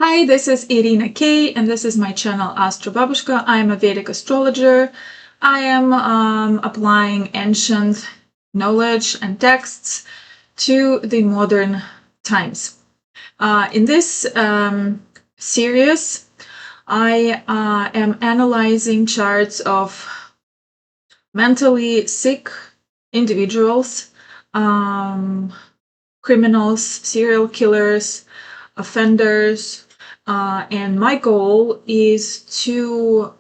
Hi, this is Irina K, and this is my channel Astrology. I am a Vedic astrologer. I am applying ancient knowledge and texts to the modern times. In this series, I am analyzing charts of mentally sick individuals, criminals, serial killers, offenders, and my goal is to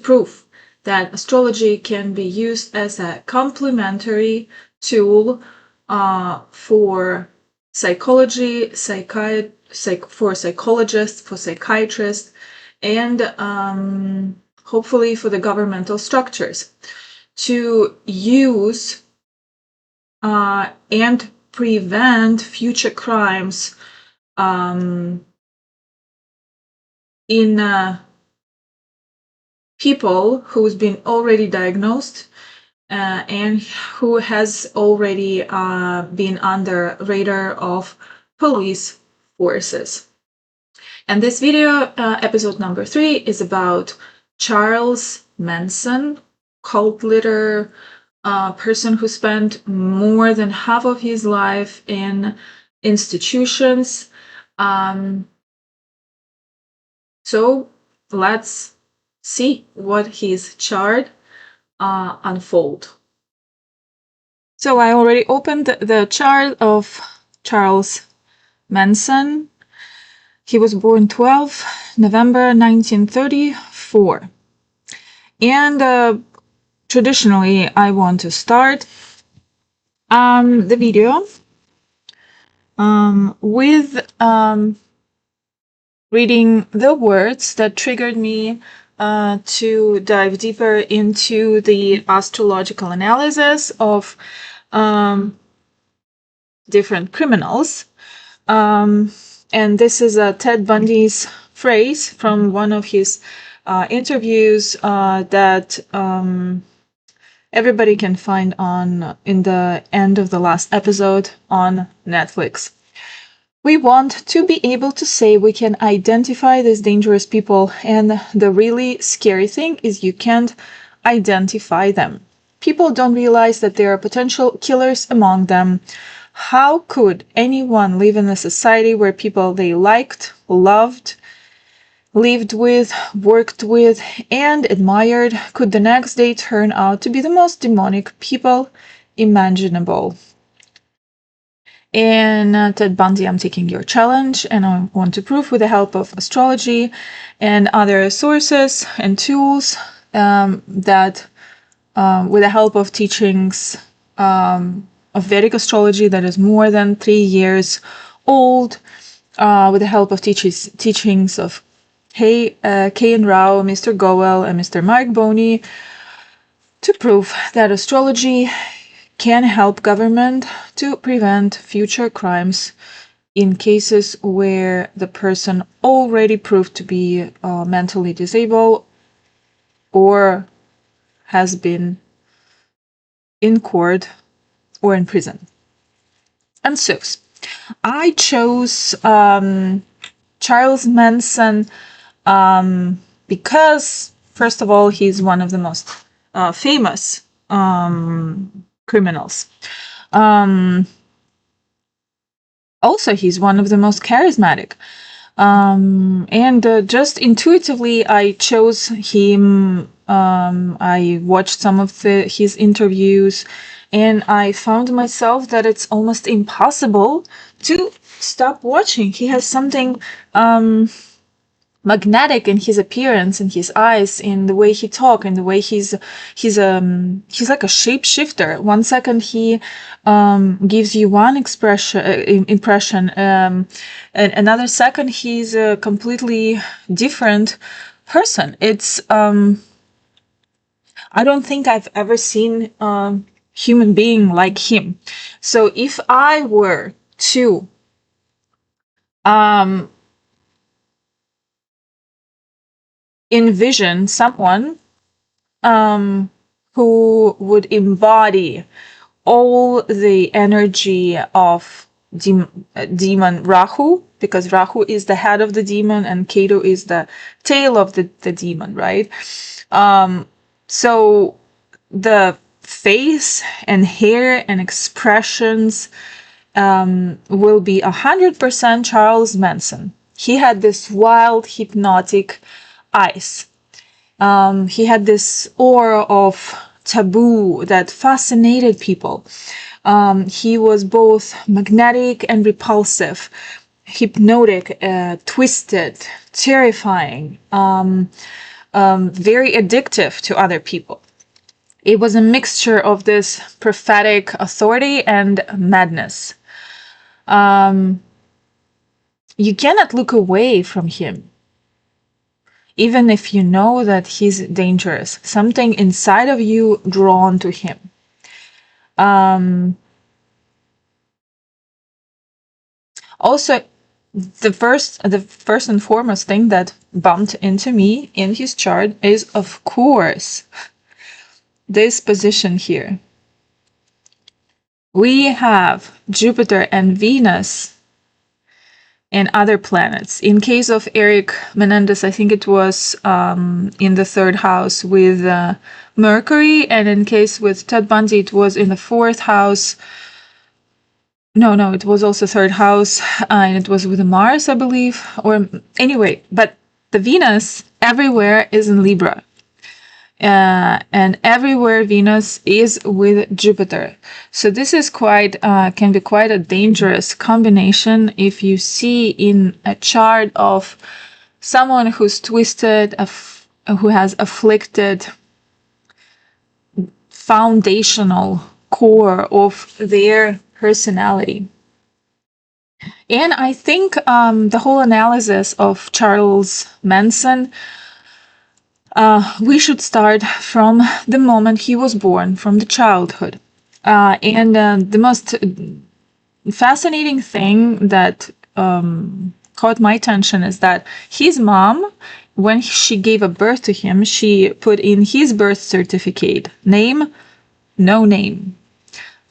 prove that astrology can be used as a complementary tool for psychology, for psychologists, for psychiatrists, and hopefully for the governmental structures to use and prevent future crimes in people who's been already diagnosed and who has already been under radar of police forces. And this video, episode number 3, is about Charles Manson, cult leader, person who spent more than half of his life in institutions. So let's see what his chart unfold. So I already opened the chart of Charles Manson. He was born 12 November 1934. And traditionally, I want to start the video with reading the words that triggered me to dive deeper into the astrological analysis of different criminals. And this is Ted Bundy's phrase from one of his interviews that everybody can find in the end of the last episode on Netflix. We want to be able to say we can identify these dangerous people, and the really scary thing is you can't identify them. People don't realize that there are potential killers among them. How could anyone live in a society where people they liked, loved, lived with, worked with, and admired could the next day turn out to be the most demonic people imaginable? And Ted Bundy, I'm taking your challenge, and I want to prove with the help of astrology and other sources and tools that with the help of teachings of Vedic astrology that is more than 3 years old, with the help of teachings of K. and Rao, Mr. Goel, and Mr. Mike Boney, to prove that astrology can help government to prevent future crimes in cases where the person already proved to be mentally disabled or has been in court or in prison. And so, I chose Charles Manson because, first of all, he's one of the most famous criminals. Also, he's one of the most charismatic. And just intuitively, I chose him. I watched some of his interviews, and I found myself that it's almost impossible to stop watching. He has something magnetic in his appearance, in his eyes, in the way he talks, in the way he's like a shapeshifter. 1 second he gives you one impression, and another second he's a completely different person. It's I don't think I've ever seen a human being like him. So if I were to envision someone who would embody all the energy of demon Rahu, because Rahu is the head of the demon and Ketu is the tail of the demon, right? So the face and hair and expressions will be 100% Charles Manson. He had this wild, hypnotic eyes. He had this aura of taboo that fascinated people. He was both magnetic and repulsive, hypnotic, twisted, terrifying, very addictive to other people. It was a mixture of this prophetic authority and madness. You cannot look away from him, even if you know that he's dangerous. Something inside of you drawn to him. Also, the first and foremost thing that bumped into me in his chart is, of course, this position here. We have Jupiter and Venus and other planets. In case of Eric Menendez, I think it was in the 3rd house with Mercury, and in case with Ted Bundy, it was in the 4th house. No, it was also 3rd house, and it was with Mars, I believe. Or anyway, but the Venus everywhere is in Libra. And everywhere Venus is with Jupiter. So this is can be quite a dangerous combination if you see in a chart of someone who's twisted, who has afflicted foundational core of their personality. And I think the whole analysis of Charles Manson, we should start from the moment he was born, from the childhood. And the most fascinating thing that caught my attention is that his mom, when she gave a birth to him, she put in his birth certificate, name, no name.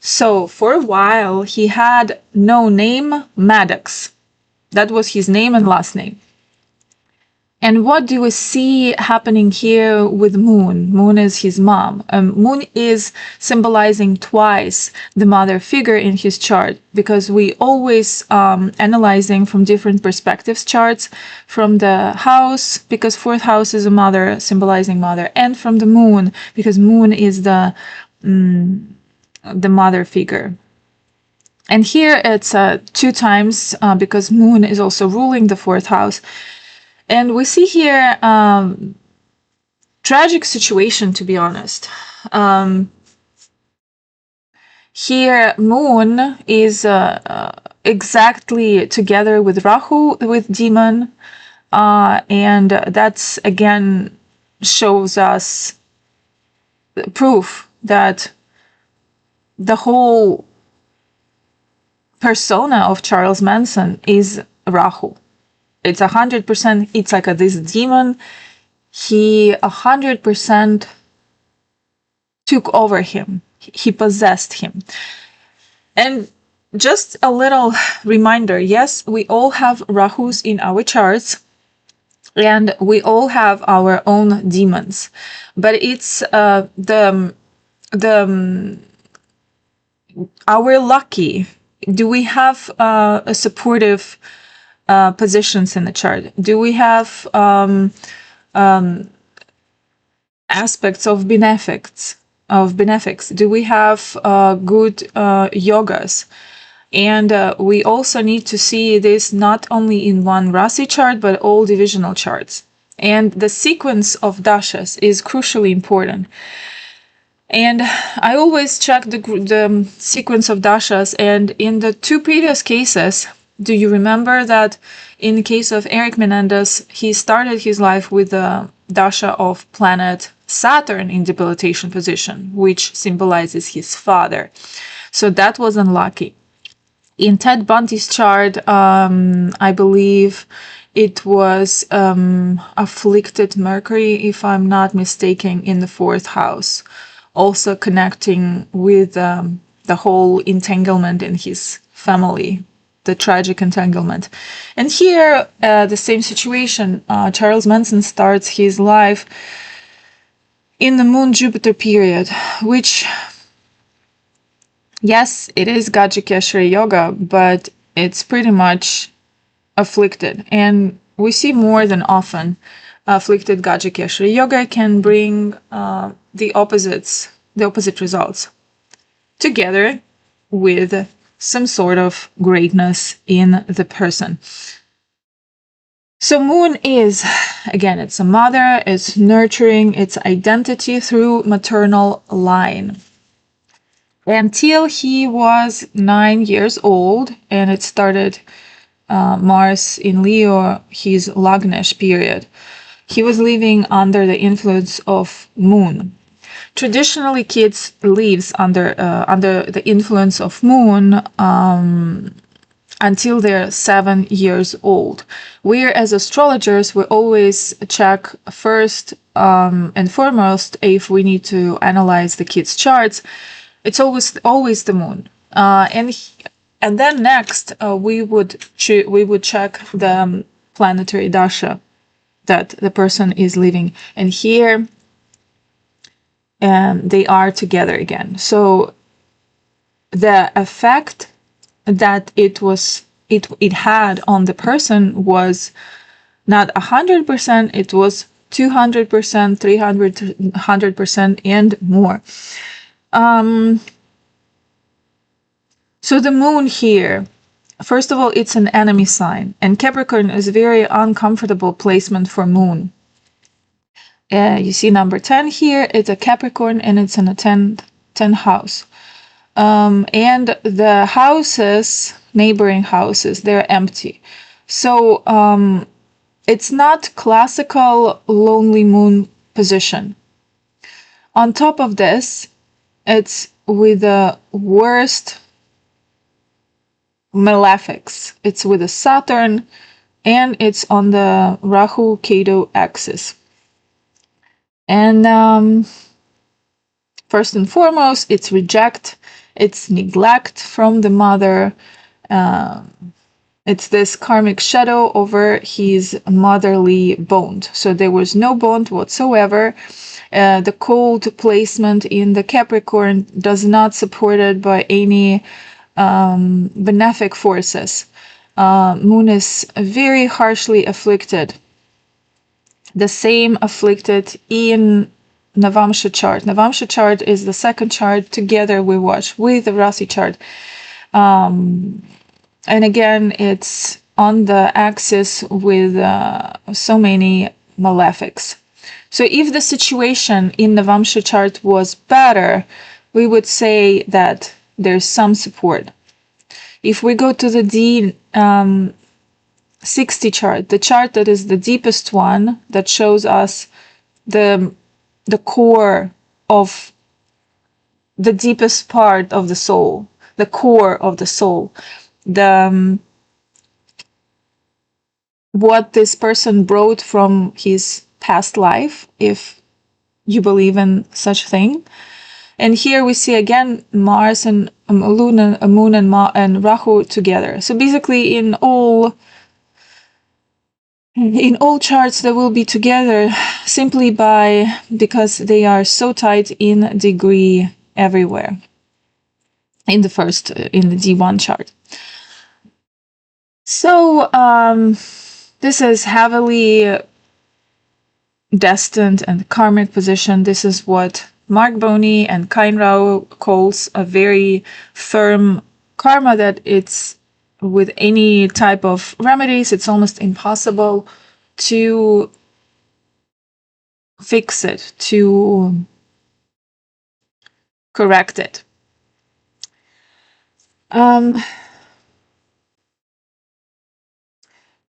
So for a while, he had no name, Maddox. That was his name and last name. And what do we see happening here with Moon? Moon is his mom. Moon is symbolizing twice the mother figure in his chart, because we always analyzing from different perspectives charts, from the house, because 4th house is a mother, symbolizing mother, and from the moon, because moon is the mother figure. And here it's 2 times, because moon is also ruling the 4th house. And we see here tragic situation, to be honest. Here moon is exactly together with Rahu, with demon, and that's again shows us proof that the whole persona of Charles Manson is Rahu. It's 100%, it's like this demon. He 100% took over him. He possessed him. And just a little reminder, yes, we all have Rahus in our charts, and we all have our own demons. But it's our lucky. Do we have a supportive positions in the chart? Do we have aspects of benefics? Do we have good yogas? And we also need to see this not only in one Rasi chart, but all divisional charts. And the sequence of dashas is crucially important. And I always check the sequence of dashas, and in the 2 previous cases, do you remember that in the case of Eric Menendez, he started his life with the dasha of planet Saturn in debilitation position, which symbolizes his father. So that was unlucky. In Ted Bundy's chart, I believe it was afflicted Mercury, if I'm not mistaken, in the 4th house, also connecting with the whole entanglement in his family the tragic entanglement. And here, the same situation, Charles Manson starts his life in the Moon-Jupiter period, which, yes, it is Gajikeshari Yoga, but it's pretty much afflicted. And we see more than often afflicted Gajikeshari Yoga can bring the opposite results, together with some sort of greatness in the person. So Moon is, again, it's a mother, it's nurturing its identity through maternal line. Until he was 9 years old, and it started Mars in Leo, his Lagnesh period. He was living under the influence of Moon. Traditionally, kids lives under the influence of Moon until they're 7 years old. We, as astrologers, we always check first and foremost if we need to analyze the kids' charts. It's always the Moon, and then next we would check the planetary dasha that the person is living, and here they are together again. So the effect that it had on the person was not 100%, it was 200%, 300%, and more. So the Moon here, first of all, it's an enemy sign, and Capricorn is a very uncomfortable placement for Moon. You see number 10 here, it's a Capricorn, and it's in a 10th house. And the houses, neighboring houses, they're empty. So it's not classical lonely Moon position. On top of this, it's with the worst malefics. It's with a Saturn, and it's on the Rahu-Ketu axis. And first and foremost, it's it's neglect from the mother. It's this karmic shadow over his motherly bond. So there was no bond whatsoever. The cold placement in the Capricorn does not supported by any benefic forces. Moon is very harshly afflicted. The same afflicted in Navamsha chart. Navamsha chart is the second chart together we watch with the Rasi chart. And again, it's on the axis with so many malefics. So if the situation in the Navamsha chart was better, we would say that there's some support. If we go to the D60 chart, the chart that is the deepest one, that shows us the core of the deepest part of the soul, the core of the soul, what this person brought from his past life, if you believe in such thing. And here we see again Mars and Moon and Rahu together. So basically in all charts they will be together simply because they are so tight in degree everywhere in the D1 chart. So this is heavily destined and karmic position. This is what Mark Boney and Kain Rao calls a very firm karma, that it's with any type of remedies, it's almost impossible to fix it, to correct it.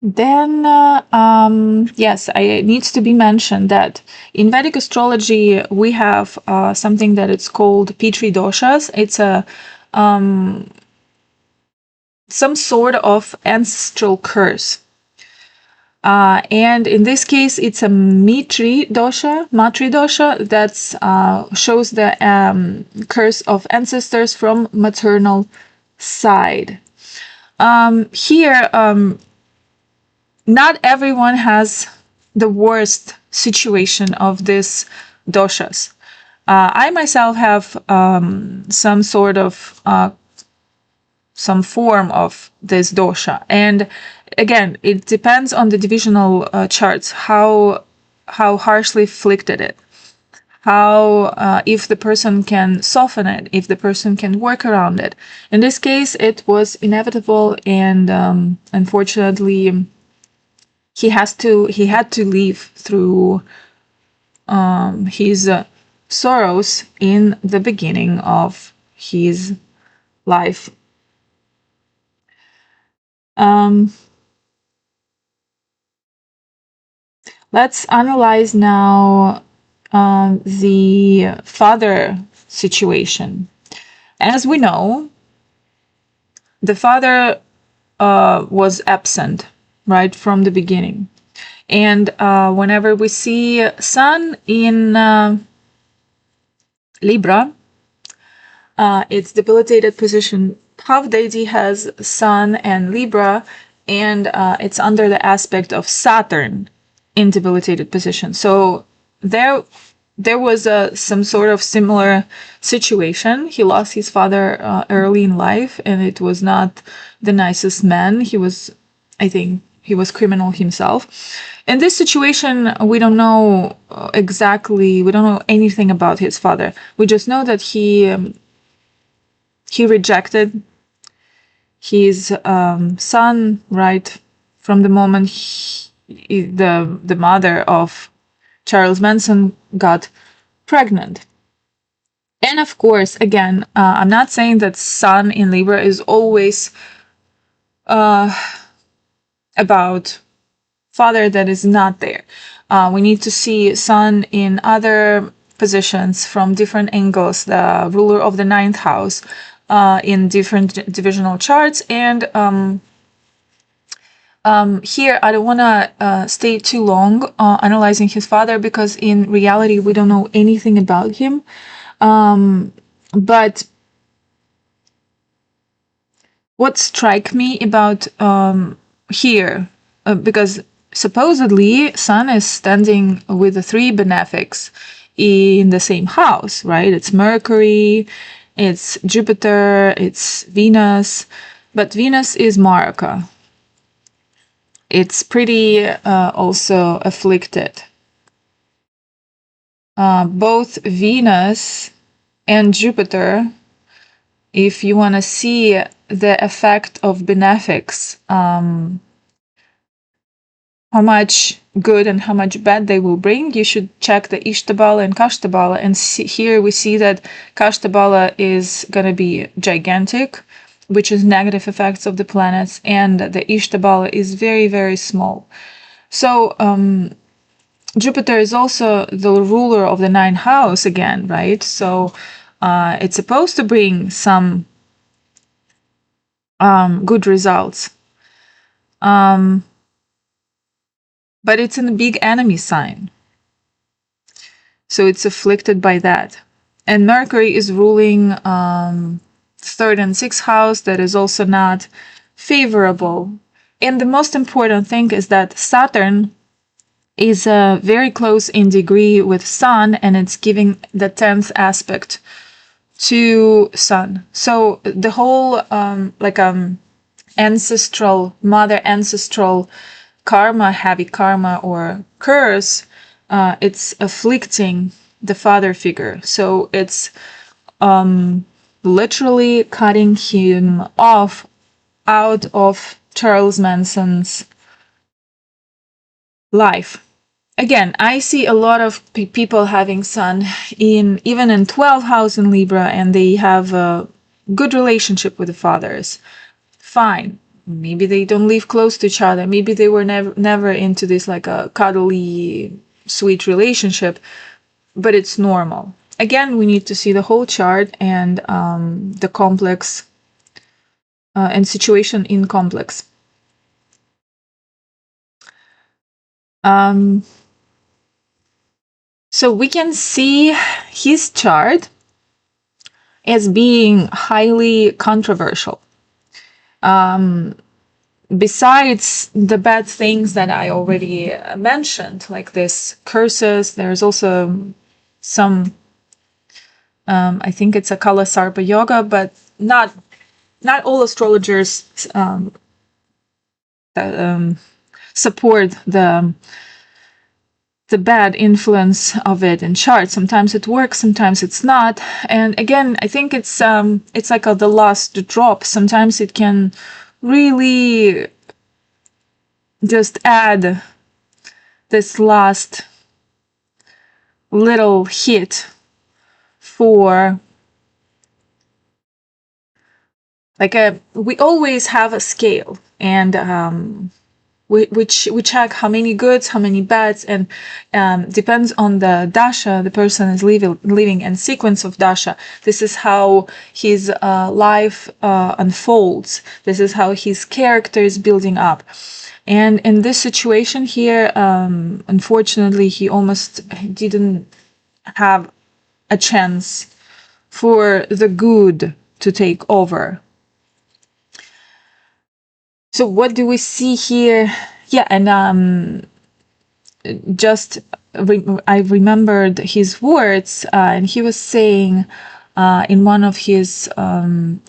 Then, yes, it needs to be mentioned that in Vedic astrology, we have something that it's called Pitri doshas. It's some sort of ancestral curse. And in this case, it's a Matri dosha that shows the curse of ancestors from maternal side. Here, not everyone has the worst situation of this doshas. I myself have some sort of some form of this dosha, and again, it depends on the divisional charts how harshly afflicted it, how if the person can soften it, if the person can work around it. In this case, it was inevitable, and unfortunately, he had to live through his sorrows in the beginning of his life. Let's analyze now the father situation. As we know, the father was absent right from the beginning. And whenever we see Sun in Libra, its debilitated position, half deity has Sun and Libra, and it's under the aspect of Saturn in debilitated position. So there was some sort of similar situation. He lost his father early in life, and it was not the nicest man. He was, I think, he was criminal himself. In this situation, we don't know exactly, we don't know anything about his father. We just know that he rejected his son right from the moment the mother of Charles Manson got pregnant. And of course, again, I'm not saying that Sun in Libra is always about father that is not there. We need to see Sun in other positions from different angles, the ruler of the ninth house, in different divisional charts. And here, I don't want to stay too long analyzing his father, because in reality, we don't know anything about him. But what strike me about here, because supposedly Sun is standing with the three benefics in the same house, right? It's Mercury, it's Jupiter, it's Venus, but Venus is Maraka. It's pretty also afflicted. Both Venus and Jupiter, if you want to see the effect of benefics, how much good and how much bad they will bring, you should check the Ishtabala and Kashtabala. And here we see that Kashtabala is going to be gigantic, which is negative effects of the planets, and the Ishtabala is very, very small. So Jupiter is also the ruler of the ninth house again, right? So it's supposed to bring some good results. But it's in a big enemy sign. So it's afflicted by that. And Mercury is ruling third and sixth house, that is also not favorable. And the most important thing is that Saturn is very close in degree with Sun, and it's giving the 10th aspect to Sun. So the whole mother ancestral karma, heavy karma or curse, it's afflicting the father figure. So it's literally cutting him off out of Charles Manson's life. Again, I see a lot of people having Sun even in 12th house in Libra, and they have a good relationship with the fathers. Fine. Maybe they don't live close to each other. Maybe they were never into this like a cuddly, sweet relationship, but it's normal. Again, we need to see the whole chart and the complex and situation in complex. So we can see his chart as being highly controversial. Besides the bad things that I already mentioned, like this curses, there's also some, I think it's a Kala Sarpa yoga, but not all astrologers support the bad influence of it in charts. Sometimes it works, sometimes it's not. And again, I think it's like the last drop. Sometimes it can really just add this last little hit for we always have a scale, and we check how many goods, how many bads, and depends on the dasha the person is living and sequence of dasha. This is how his life unfolds. This is how his character is building up. And in this situation here, unfortunately, he almost didn't have a chance for the good to take over. So what do we see here? Yeah, and I remembered his words, and he was saying in one of his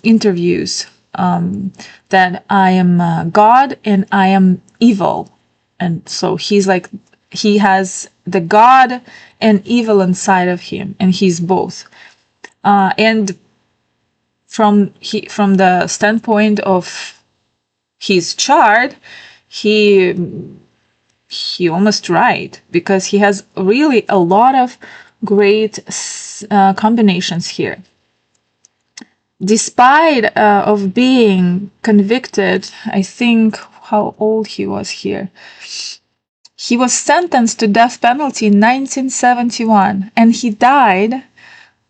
interviews that I am God and I am evil. And so he has the God and evil inside of him, and he's both. And from the standpoint of his chart, he almost right, because he has really a lot of great combinations here. Despite of being convicted, I think how old he was here. He was sentenced to death penalty in 1971, and he died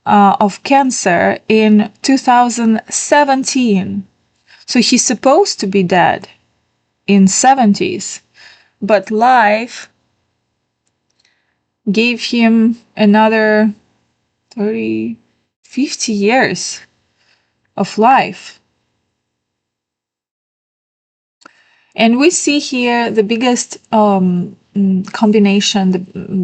of cancer in 2017. So he's supposed to be dead in 70s, but life gave him another 30, 50 years of life. And we see here the biggest combination,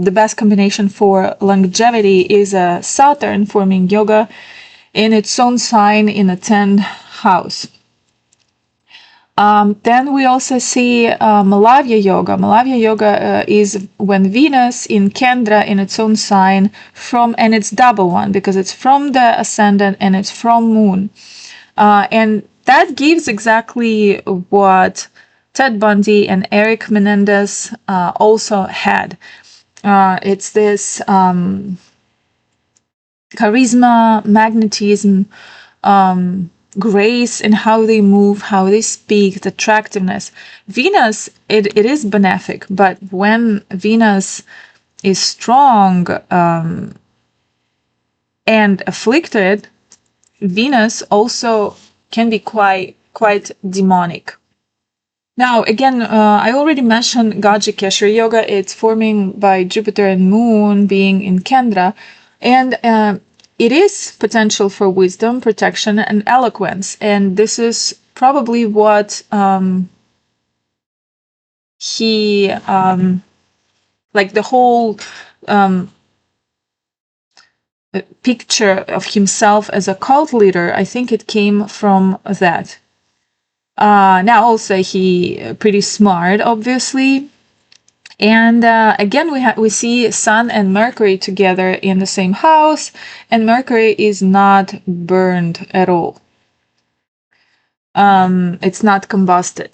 the best combination for longevity is a Saturn forming yoga in its own sign in a 10th house. Then we also see Malavya Yoga. Malavya Yoga is when Venus in Kendra in its own sign and it's double one because it's from the ascendant and it's from moon. And that gives exactly what Ted Bundy and Eric Menendez also had. It's this charisma, magnetism, grace in how they move, how they speak, the attractiveness. Venus, it is benefic, but when Venus is strong and afflicted, Venus also can be quite demonic. Now, again, I already mentioned Gajikeshwar Yoga. It's forming by Jupiter and Moon being in Kendra, and it is potential for wisdom, protection, and eloquence. And this is probably what he, like the whole picture of himself as a cult leader, I think it came from that. Now also he pretty smart, obviously. And again, we see Sun and Mercury together in the same house, and Mercury is not burned at all. It's not combusted.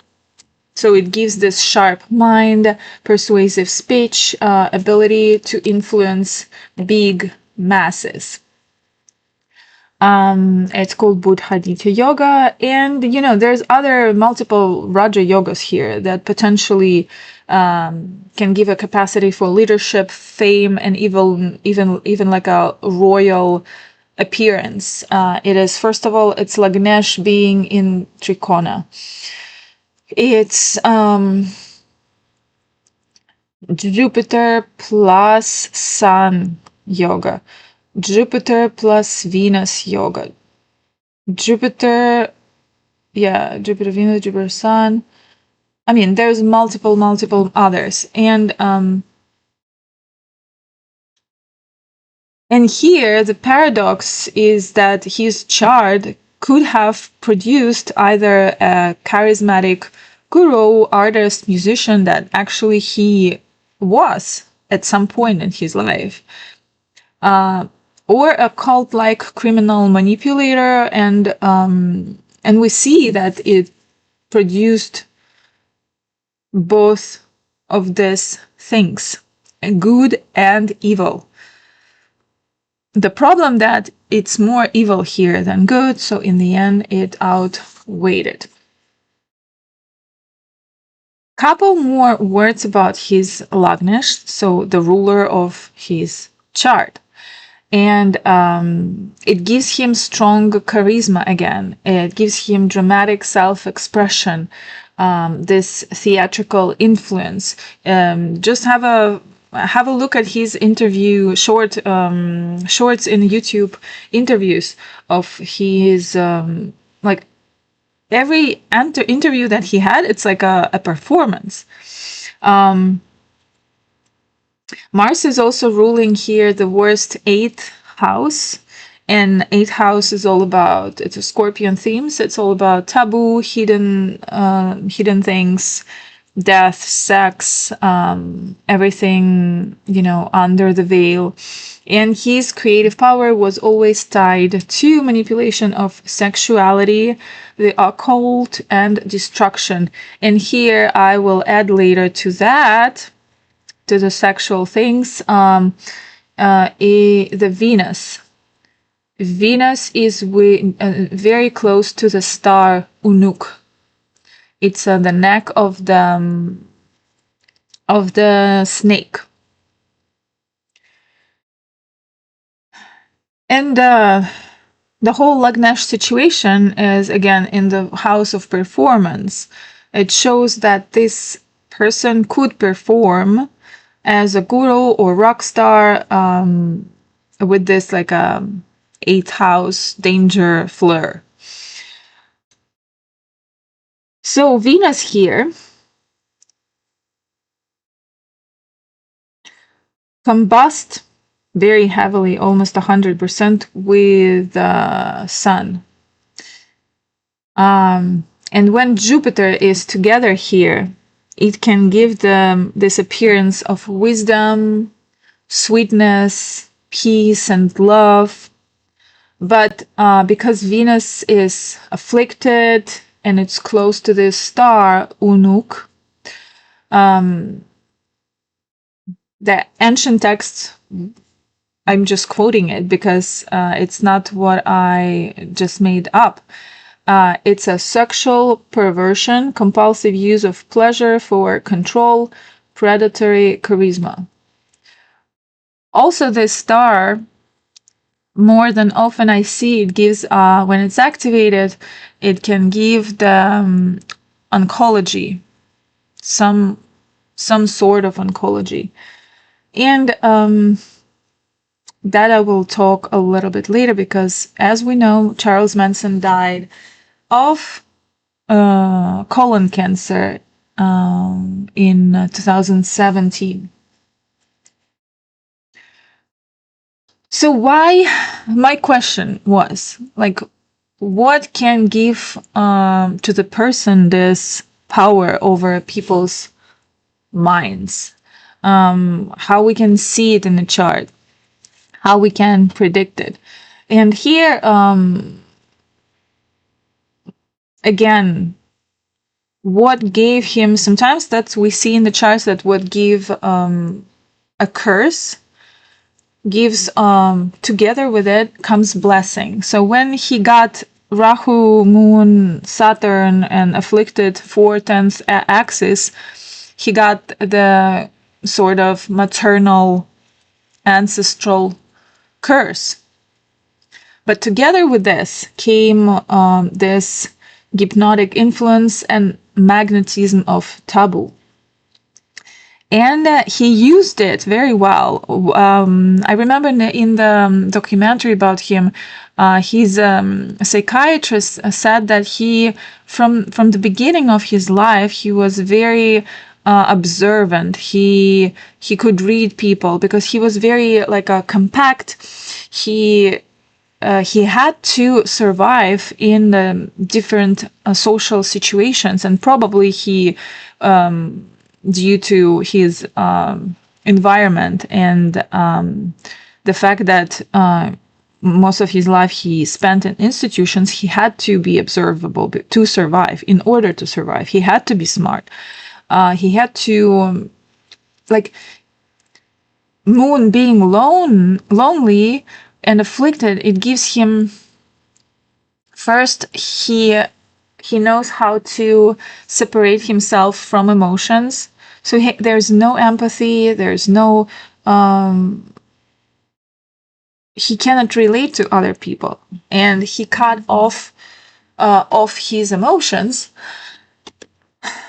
So it gives this sharp mind, persuasive speech, ability to influence big masses. It's called Buddhaditya Yoga, and there's other multiple Raja Yogas here that potentially can give a capacity for leadership, fame, and even like a royal appearance. It is, first of all, it's Lagnesh being in Trikona. It's Jupiter plus Sun Yoga. Jupiter plus Venus Yoga. Jupiter Jupiter, Venus, Jupiter, Sun. I mean, there's multiple others. And here the paradox is that his chart could have produced either a charismatic guru, artist, musician that actually he was at some point in his life, or a cult-like criminal manipulator, and we see that it produced both of these things, good and evil. The problem that it's more evil here than good, so in the end it outweighed it. Couple more words about his Lagnesh, so the ruler of his chart. And it gives him strong charisma again. It gives him dramatic self-expression, this theatrical influence. Just have a look at his interview shorts in YouTube interviews of his like every interview that he had. It's like a performance. Mars is also ruling here the worst 8th house, and 8th house is all about, it's a Scorpion theme, so it's all about taboo, hidden things, death, sex, everything, under the veil. And his creative power was always tied to manipulation of sexuality, the occult, and destruction. And here I will add later to that, to the sexual things, the Venus. Venus is very close to the star Unuk. It's the neck of the snake. And the whole Lagnesh situation is again in the house of performance. It shows that this person could perform as a guru or rock star with this like 8th house danger flair. So Venus here combust very heavily, almost 100% with the Sun. And when Jupiter is together here, it can give them this appearance of wisdom, sweetness, peace, and love. But because Venus is afflicted and it's close to this star, Unuk, the ancient texts, I'm just quoting it because it's not what I just made up. It's a sexual perversion, compulsive use of pleasure for control, predatory charisma. Also, this star, more than often I see, it gives, when it's activated, it can give the oncology, some sort of oncology. And that I will talk a little bit later because, as we know, Charles Manson died of colon cancer in 2017. So my question was, like, what can give to the person this power over people's minds? How we can see it in the chart, how we can predict it. And here, again, what gave him, sometimes that we see in the charts that what give a curse gives, together with it comes blessing. So when he got Rahu, Moon, Saturn, and afflicted 4/10 axis, he got the sort of maternal ancestral curse. But together with this came this hypnotic influence and magnetism of taboo. And he used it very well. I remember in the documentary about him, his psychiatrist said that he, from the beginning of his life, he was very observant. He could read people because he was very like a compact. He had to survive in different social situations, and probably he, due to his environment and the fact that most of his life he spent in institutions, he had to be observable to survive. In order to survive, he had to be smart. He had to, like, Moon being lonely and afflicted, it gives him, first, he knows how to separate himself from emotions. So there's no empathy, there's no, he cannot relate to other people, and he cut off his emotions.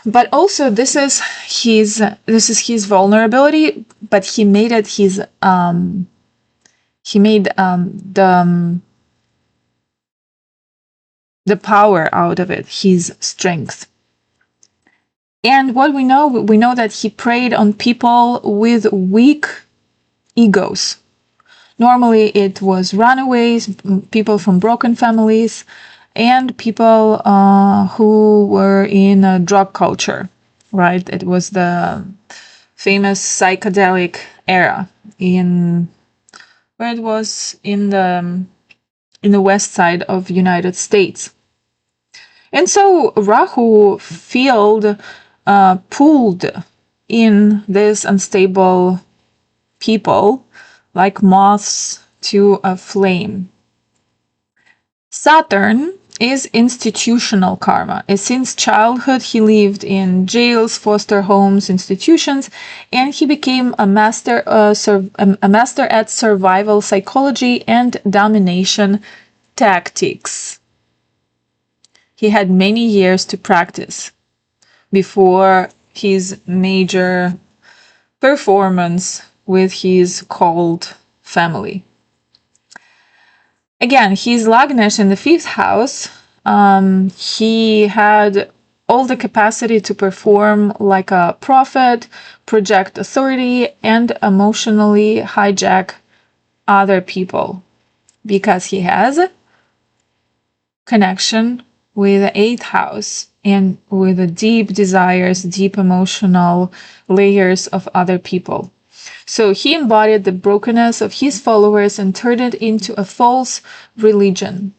But also this is his vulnerability, but he made it his the power out of it, his strength. And what we know that he preyed on people with weak egos. Normally it was runaways, people from broken families, and people who were in a drug culture, right? It was the famous psychedelic era in where it was in the west side of United States. And so Rahu felt pulled in this unstable people like moths to a flame. Saturn is institutional karma. Since childhood, he lived in jails, foster homes, institutions, and he became a master at survival psychology and domination tactics. He had many years to practice before his major performance with his cult family. Again, his Lagnesh in the 5th house, he had all the capacity to perform like a prophet, project authority, and emotionally hijack other people because he has connection with the 8th house and with the deep desires, deep emotional layers of other people. So he embodied the brokenness of his followers and turned it into a false religion.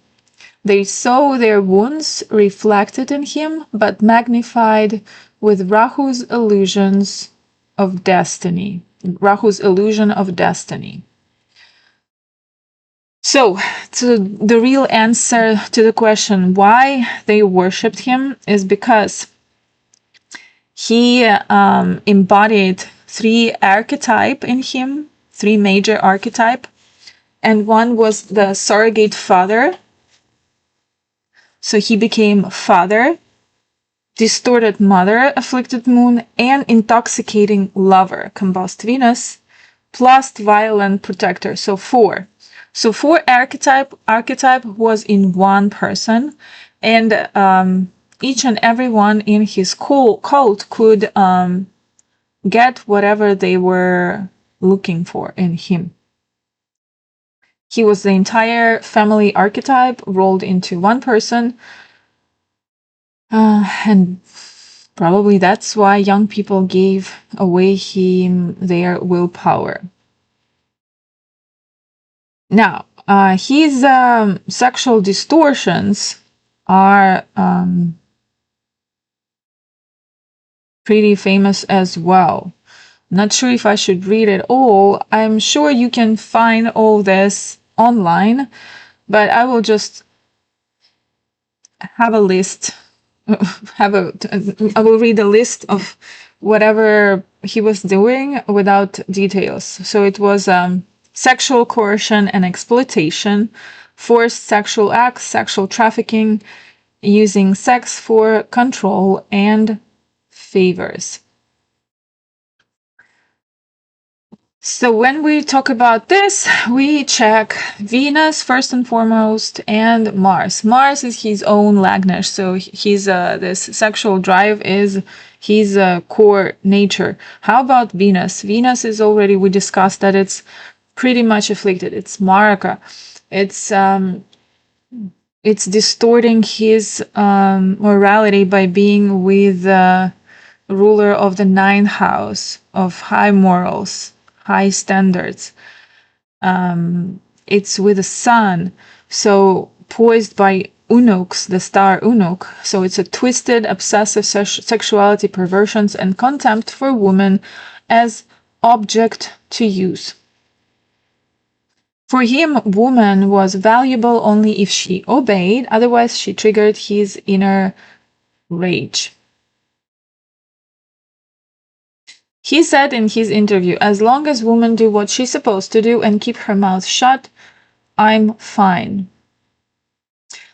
They saw their wounds reflected in him, but magnified with Rahu's illusions of destiny. Rahu's illusion of destiny. So, the real answer to the question why they worshipped him is because he embodied 3 archetypes in him, 3 major archetypes, and one was the surrogate father. So he became father, distorted mother, afflicted moon, and intoxicating lover, combust Venus, plus violent protector. So 4. So 4 archetype was in one person, and each and every one in his cult could get whatever they were looking for in him. He was the entire family archetype rolled into one person, and probably that's why young people gave away him their willpower. Now, his sexual distortions are pretty famous as well. Not sure if I should read it all. I'm sure you can find all this online, but I will just have a list. I will read a list of whatever he was doing without details. So it was sexual coercion and exploitation, forced sexual acts, sexual trafficking, using sex for control, and favors. So when we talk about this, we check Venus first and foremost, and Mars. Mars is his own Lagnesh, so he's this sexual drive is his core nature. How about Venus? Venus is already, we discussed that it's pretty much afflicted. It's Maraka. It's distorting his morality by being with the ruler of the ninth house of high morals, high standards. It's with the sun, so poised by Unuks, the star Unuk. So it's a twisted, obsessive sexuality, perversions, and contempt for women as object to use. For him, woman was valuable only if she obeyed, otherwise she triggered his inner rage. He said in his interview, as long as women do what she's supposed to do and keep her mouth shut, I'm fine.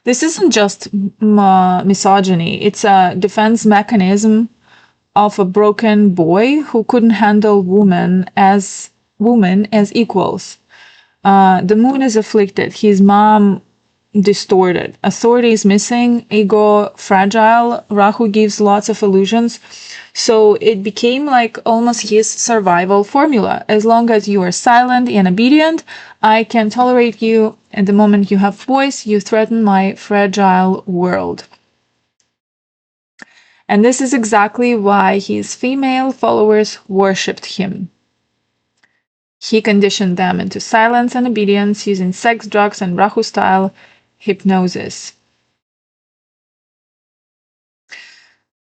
This isn't just misogyny, it's a defense mechanism of a broken boy who couldn't handle women as equals. The moon is afflicted, his mom distorted, authority is missing, ego fragile, Rahu gives lots of illusions. So it became like almost his survival formula. As long as you are silent and obedient, I can tolerate you. At the moment you have voice, you threaten my fragile world. And this is exactly why his female followers worshipped him. He conditioned them into silence and obedience using sex, drugs, and Rahu-style hypnosis.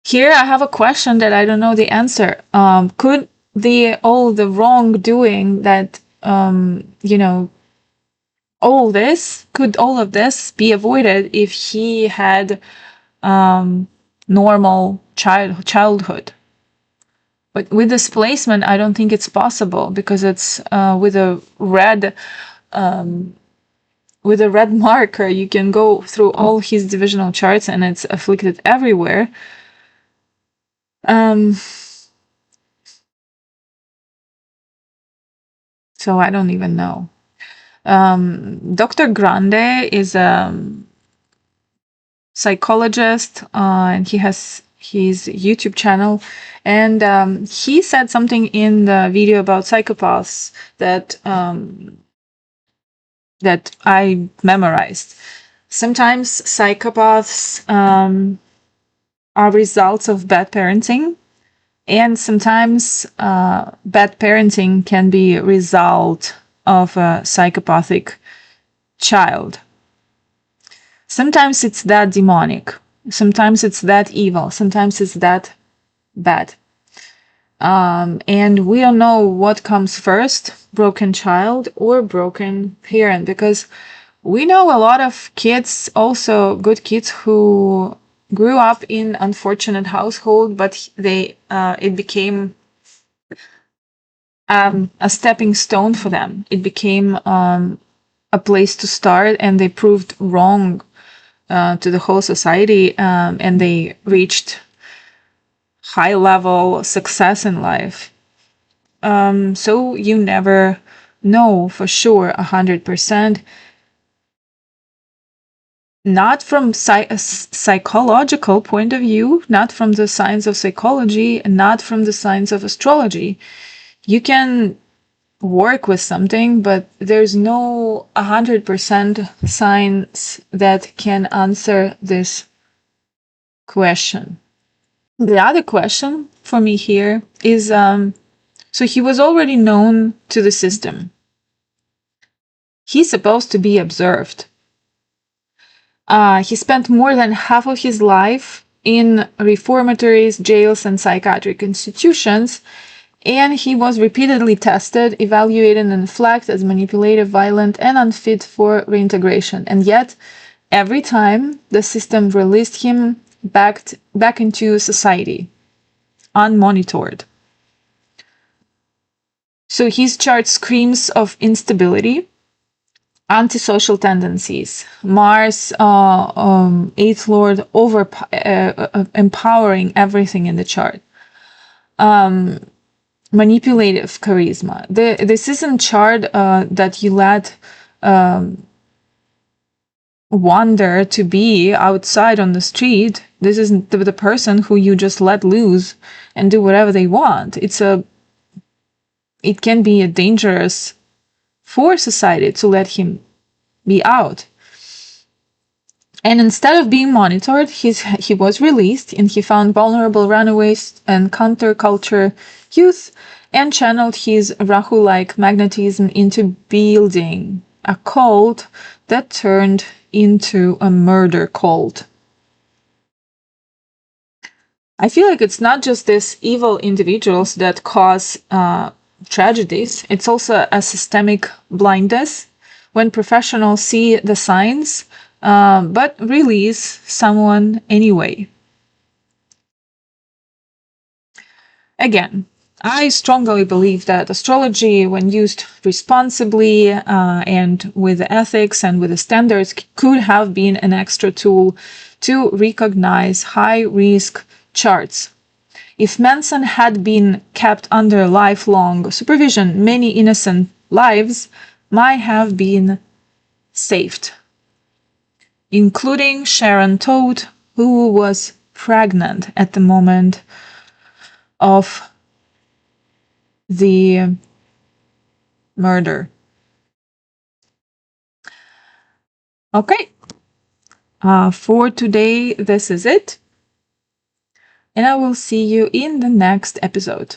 Here I have a question that I don't know the answer. Could all the wrongdoing that could all of this be avoided if he had normal childhood? But with displacement, I don't think it's possible because it's with a red marker. You can go through all his divisional charts and it's afflicted everywhere. So I don't even know. Dr. Grande is a psychologist, and he has his YouTube channel, and he said something in the video about psychopaths that that I memorized. Sometimes psychopaths are results of bad parenting, and sometimes bad parenting can be a result of a psychopathic child. Sometimes it's that demonic, sometimes it's that evil, sometimes it's that bad. And we don't know what comes first, broken child or broken parent, because we know a lot of kids, also good kids, who grew up in unfortunate household, but it became a stepping stone for them. It became a place to start, and they proved wrong to the whole society, and they reached high level success in life. So you never know for sure 100%. Not from a psychological point of view, not from the science of psychology, and not from the science of astrology. You can work with something, but there's no 100% science that can answer this question. The other question for me here is, so he was already known to the system. He's supposed to be observed. He spent more than half of his life in reformatories, jails, and psychiatric institutions, and he was repeatedly tested, evaluated, and flagged as manipulative, violent, and unfit for reintegration. And yet, every time, the system released him back into society, unmonitored. So his chart screams of instability, antisocial tendencies, Mars, 8th Lord, empowering everything in the chart. manipulative charisma. This isn't chart that you let wander to be outside on the street. This isn't the person who you just let loose and do whatever they want. It can be a dangerous for society to let him be out. And instead of being monitored, he was released, and he found vulnerable runaways and counterculture youth and channeled his Rahu-like magnetism into building a cult that turned into a murder cult. I feel like it's not just these evil individuals that cause tragedies, it's also a systemic blindness when professionals see the signs but release someone anyway. Again, I strongly believe that astrology, when used responsibly and with ethics and with the standards, could have been an extra tool to recognize high-risk charts. If Manson had been kept under lifelong supervision, many innocent lives might have been saved, including Sharon Todd, who was pregnant at the moment of the murder. Okay, for today, this is it. And I will see you in the next episode.